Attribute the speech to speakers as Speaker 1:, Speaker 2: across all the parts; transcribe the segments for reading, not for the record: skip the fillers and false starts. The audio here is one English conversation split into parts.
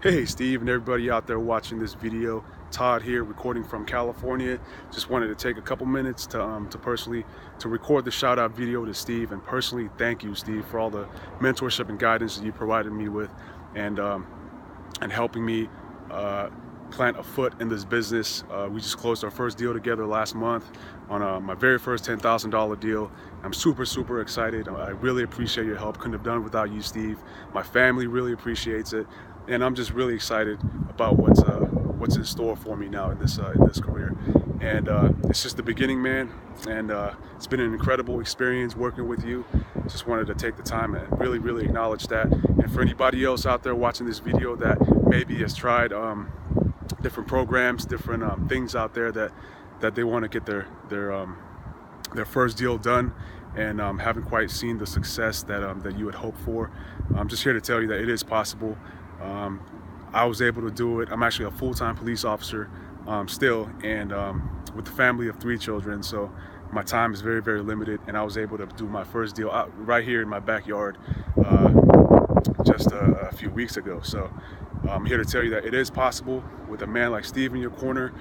Speaker 1: Hey Steve and everybody out there watching this video. Todd here, recording from California. Just wanted to take a couple minutes to personally record the shout out video to Steve, and personally thank you, Steve, for all the mentorship and guidance that you provided me with, and helping me plant a foot in this business. We just closed our first deal together last month on my very first $10,000 deal. I'm super excited. I really appreciate your help. Couldn't have done it without you, Steve. My family really appreciates it, and I'm just really excited about what's in store for me now in this career. And it's just the beginning, man. And it's been an incredible experience working with you. Just wanted to take the time and really acknowledge that. And for anybody else out there watching this video that maybe has tried different programs, different things out there that they want to get their first deal done, and haven't quite seen the success that you had hoped for, I'm just here to tell you that it is possible. I was able to do it. I'm actually a full-time police officer still, and with a family of 3 children, so my time is very limited, and I was able to do my first deal out right here in my backyard just a few weeks ago. So I'm here to tell you that it is possible with a man like Steve in your corner.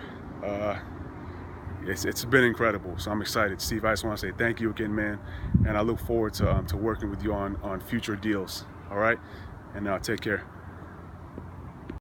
Speaker 1: It's been incredible, so I'm excited. Steve, I just want to say thank you again, man, and I look forward to working with you on future deals. All right, and take care.